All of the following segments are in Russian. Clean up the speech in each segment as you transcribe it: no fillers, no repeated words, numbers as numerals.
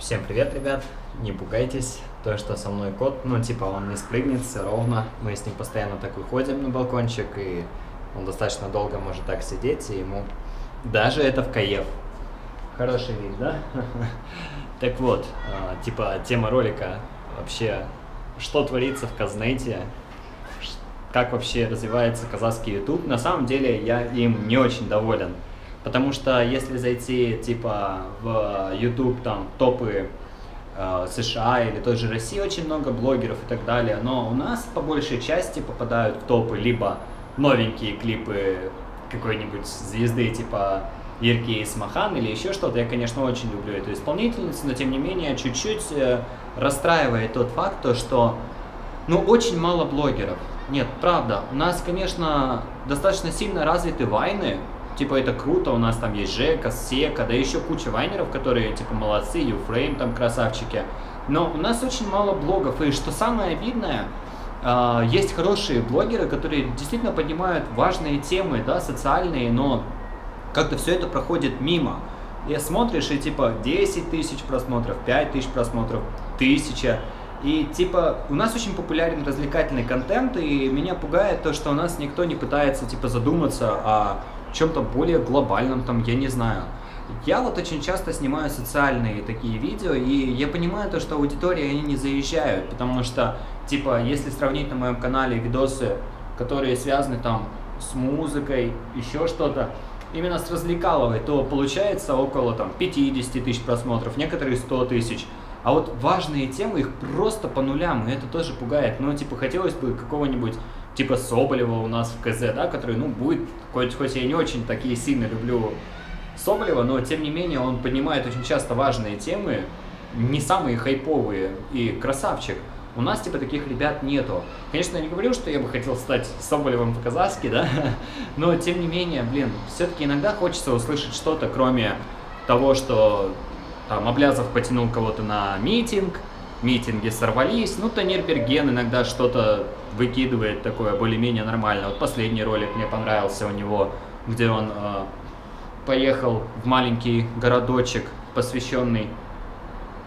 Всем привет, ребят, не пугайтесь, то, что со мной кот, ну, типа, он не спрыгнет, все ровно, мы с ним постоянно так выходим на балкончик, и он достаточно долго может так сидеть, и ему даже это в кайф. Хороший вид, да? Так вот, типа, тема ролика вообще, что творится в Казнете, как вообще развивается казахский YouTube. На самом деле, я им не очень доволен. Потому что если зайти типа в YouTube, там топы США или той же России, очень много блогеров и так далее, но у нас по большей части попадают в топы либо новенькие клипы какой-нибудь звезды типа Ерке Исмахан или еще что-то. Я, конечно, очень люблю эту исполнительницу, но тем не менее чуть-чуть расстраивает тот факт, то, что очень мало блогеров. Нет, правда, у нас, конечно, достаточно сильно развиты вайны. Типа, это круто, у нас там есть Жека, Сека, да еще куча вайнеров, которые, типа, молодцы, Юфрейм там красавчики. Но у нас очень мало блогов, и что самое обидное, есть хорошие блогеры, которые действительно поднимают важные темы, да, социальные, но как-то все это проходит мимо. И смотришь, и типа 10 тысяч просмотров, 5 тысяч просмотров, 1000. И типа у нас очень популярен развлекательный контент, и меня пугает то, что у нас никто не пытается типа задуматься о чем-то более глобальном, там, я не знаю. Я вот очень часто снимаю социальные такие видео, и я понимаю то, что аудитории они не заезжают, потому что, типа, если сравнить на моем канале видосы, которые связаны там с музыкой, еще что-то, именно с развлекаловой, то получается около там 50 тысяч просмотров, некоторые 100 тысяч. А вот важные темы, их просто по нулям, и это тоже пугает. Ну, типа, хотелось бы какого-нибудь, типа, Соболева у нас в КЗ, да, который, будет, хоть я не очень такие сильно люблю Соболева, но, тем не менее, он поднимает очень часто важные темы, не самые хайповые, и красавчик. У нас, типа, таких ребят нету. Конечно, я не говорю, что я бы хотел стать Соболевым по-казахски, да, но, тем не менее, все-таки иногда хочется услышать что-то, кроме того, что там Аблязов потянул кого-то на митинг, митинги сорвались, Танир Берген иногда что-то выкидывает такое более-менее нормально. Вот последний ролик мне понравился у него, где он поехал в маленький городочек, посвященный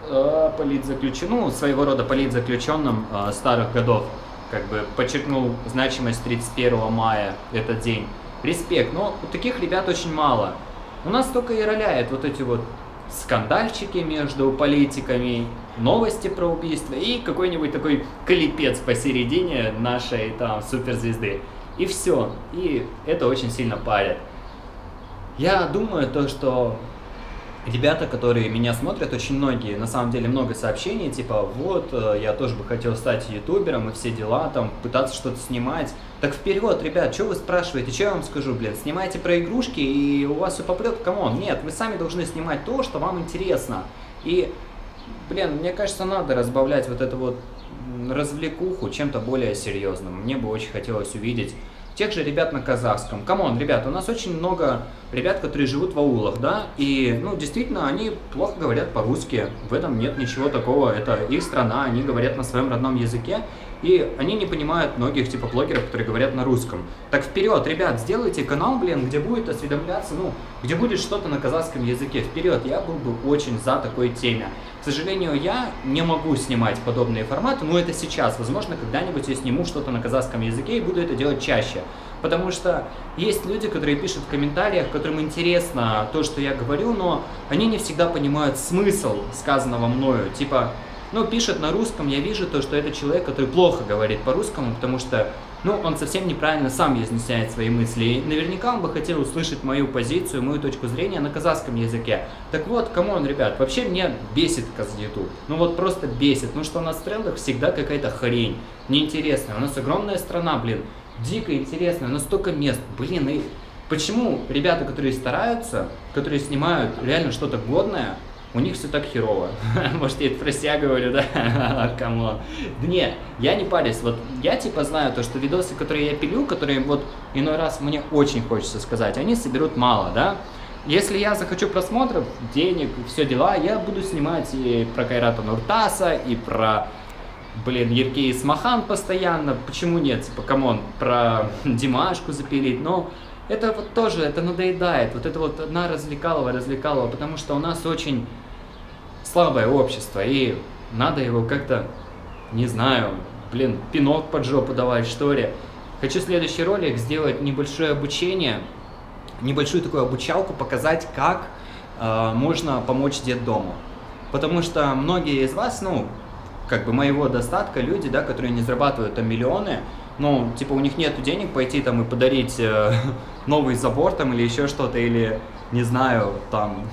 политзаключенным, своего рода политзаключенным старых годов, как бы подчеркнул значимость 31 мая, этот день. Респект, но у таких ребят очень мало. У нас только и роляет вот эти вот скандальчики между политиками, новости про убийство и какой-нибудь такой клипец посередине нашей там суперзвезды. И все. И это очень сильно парит. Я думаю, то, что ребята, которые меня смотрят, очень многие, на самом деле много сообщений, типа, вот, я тоже бы хотел стать ютубером и все дела, там, пытаться что-то снимать. Так вперед, ребят, что вы спрашиваете, что я вам скажу, снимайте про игрушки и у вас все попрет, камон. Нет, вы сами должны снимать то, что вам интересно. И, мне кажется, надо разбавлять вот эту вот развлекуху чем-то более серьезным. Мне бы очень хотелось увидеть тех же ребят на казахском. Камон, ребят, у нас очень много ребят, которые живут в аулах, да, и, действительно, они плохо говорят по-русски, в этом нет ничего такого, это их страна, они говорят на своем родном языке, и они не понимают многих, типа, блогеров, которые говорят на русском. Так вперед, ребят, сделайте канал, где будет осведомляться, где будет что-то на казахском языке. Вперед, я был бы очень за такой теме. К сожалению, я не могу снимать подобные форматы, но это сейчас. Возможно, когда-нибудь я сниму что-то на казахском языке и буду это делать чаще. Потому что есть люди, которые пишут в комментариях, которым интересно то, что я говорю, но они не всегда понимают смысл сказанного мною. Типа, пишет на русском, я вижу то, что это человек, который плохо говорит по-русскому, потому что, он совсем неправильно сам изъясняет свои мысли. И наверняка он бы хотел услышать мою позицию, мою точку зрения на казахском языке. Так вот, камон, ребят, вообще меня бесит YouTube. Просто бесит. Что у нас в трендах всегда какая-то хрень, неинтересная. У нас огромная страна, дико интересная, но столько мест, и почему ребята, которые стараются, которые снимают реально что-то годное, у них все так херово. Может, я это про себя говорю, да? Камон. Да нет, я не парюсь. Я типа знаю то, что видосы, которые я пилю, которые иной раз мне очень хочется сказать, они соберут мало, да? Если я захочу просмотров, денег, все дела, я буду снимать и про Кайрата Нуртаса, и про, Ерке Исмахан постоянно. Почему нет? Типа, камон, про Димашку запилить, но это тоже, это надоедает. Это одна развлекалова, потому что у нас очень слабое общество, и надо его как-то, не знаю, пинок под жопу давать, что ли. Хочу следующий ролик сделать небольшое обучение, небольшую такую обучалку, показать, как можно помочь детдому. Потому что многие из вас, моего достатка, люди, да, которые не зарабатывают там миллионы, у них нет денег пойти там и подарить новый забор там или еще что-то, или, не знаю, там,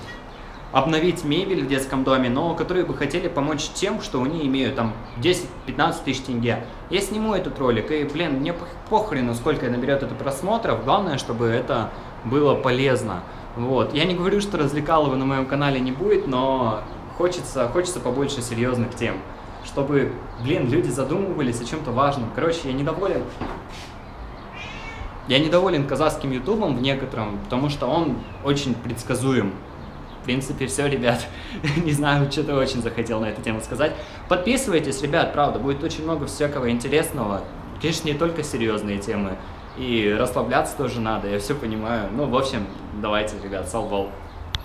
обновить мебель в детском доме, но которые бы хотели помочь тем, что они имеют там 10-15 тысяч тенге. Я сниму этот ролик, и, мне похрену, сколько наберет это просмотров, главное, чтобы это было полезно. Вот. Я не говорю, что развлекалово на моем канале не будет, но хочется побольше серьезных тем, чтобы, люди задумывались о чем-то важном. Короче, я недоволен казахским ютубом в некотором, потому что он очень предсказуем. В принципе, все, ребят. Не знаю, что-то очень захотел на эту тему сказать. Подписывайтесь, ребят, правда, будет очень много всякого интересного. Конечно, не только серьезные темы. И расслабляться тоже надо, я все понимаю. В общем, давайте, ребят, салбол.